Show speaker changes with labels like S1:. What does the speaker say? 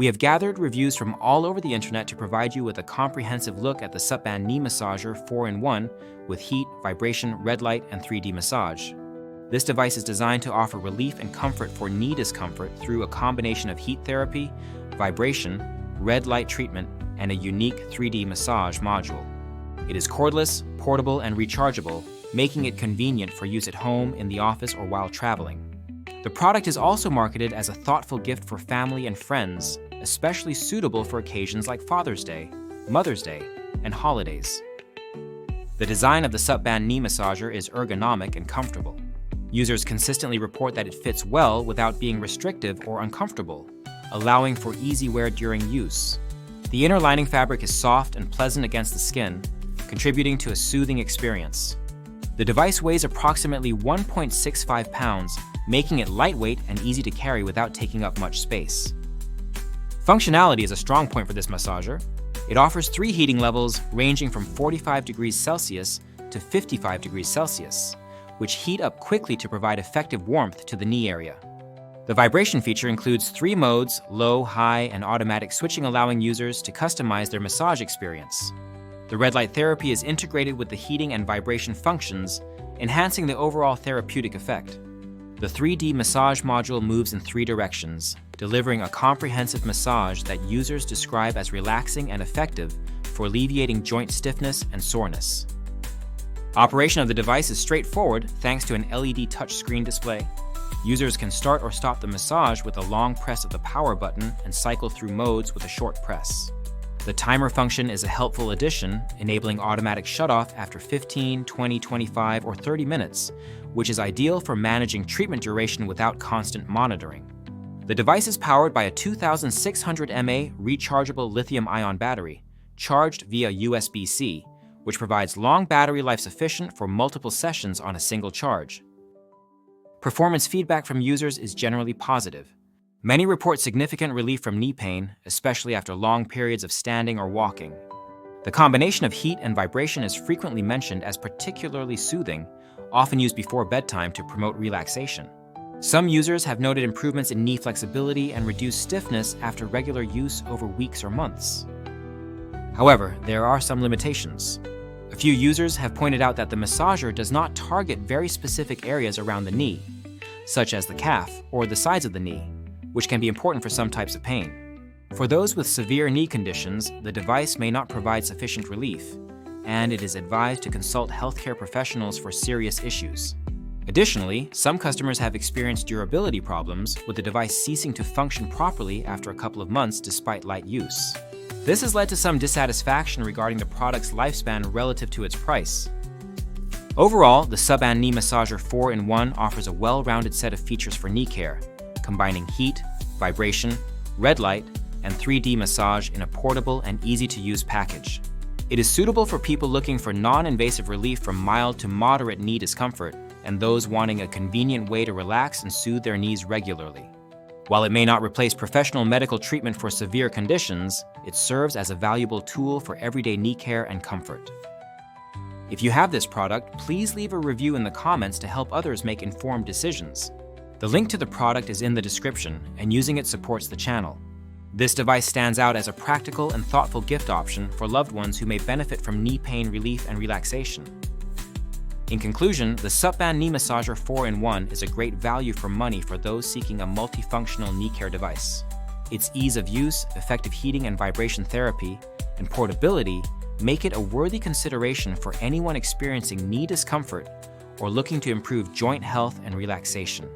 S1: We have gathered reviews from all over the internet to provide you with a comprehensive look at the SUPBAND Knee Massager 4-in-1 with heat, vibration, red light, and 3D massage. This device is designed to offer relief and comfort for knee discomfort through a combination of heat therapy, vibration, red light treatment, and a unique 3D massage module. It is cordless, portable, and rechargeable, making it convenient for use at home, in the office, or while traveling. The product is also marketed as a thoughtful gift for family and friends, especially suitable for occasions like Father's Day, Mother's Day, and holidays. The design of the SUPBAND Knee Massager is ergonomic and comfortable. Users consistently report that it fits well without being restrictive or uncomfortable, allowing for easy wear during use. The inner lining fabric is soft and pleasant against the skin, contributing to a soothing experience. The device weighs approximately 1.65 pounds, making it lightweight and easy to carry without taking up much space. Functionality is a strong point for this massager. It offers 3 heating levels ranging from 45 degrees Celsius to 55 degrees Celsius, which heat up quickly to provide effective warmth to the knee area. The vibration feature includes 3 modes: low, high, and automatic switching, allowing users to customize their massage experience. The red light therapy is integrated with the heating and vibration functions, enhancing the overall therapeutic effect. The 3D massage module moves in 3 directions, delivering a comprehensive massage that users describe as relaxing and effective for alleviating joint stiffness and soreness. Operation of the device is straightforward thanks to an LED touchscreen display. Users can start or stop the massage with a long press of the power button and cycle through modes with a short press. The timer function is a helpful addition, enabling automatic shutoff after 15, 20, 25, or 30 minutes, which is ideal for managing treatment duration without constant monitoring. The device is powered by a 2,600 mAh rechargeable lithium-ion battery, charged via USB-C, which provides long battery life sufficient for multiple sessions on a single charge. Performance feedback from users is generally positive. Many report significant relief from knee pain, especially after long periods of standing or walking. The combination of heat and vibration is frequently mentioned as particularly soothing, often used before bedtime to promote relaxation. Some users have noted improvements in knee flexibility and reduced stiffness after regular use over weeks or months. However, there are some limitations. A few users have pointed out that the massager does not target very specific areas around the knee, such as the calf or the sides of the knee, which can be important for some types of pain. For those with severe knee conditions, the device may not provide sufficient relief, and it is advised to consult healthcare professionals for serious issues. Additionally, some customers have experienced durability problems, with the device ceasing to function properly after a couple of months despite light use. This has led to some dissatisfaction regarding the product's lifespan relative to its price. Overall, the SUPBAND Knee Massager 4-in-1 offers a well-rounded set of features for knee care, combining heat, vibration, red light, and 3D massage in a portable and easy-to-use package. It is suitable for people looking for non-invasive relief from mild to moderate knee discomfort and those wanting a convenient way to relax and soothe their knees regularly. While it may not replace professional medical treatment for severe conditions, it serves as a valuable tool for everyday knee care and comfort. If you have this product, please leave a review in the comments to help others make informed decisions. The link to the product is in the description, and using it supports the channel. This device stands out as a practical and thoughtful gift option for loved ones who may benefit from knee pain relief and relaxation. In conclusion, the SUPBAND Knee Massager 4-in-1 is a great value for money for those seeking a multifunctional knee care device. Its ease of use, effective heating and vibration therapy, and portability make it a worthy consideration for anyone experiencing knee discomfort or looking to improve joint health and relaxation.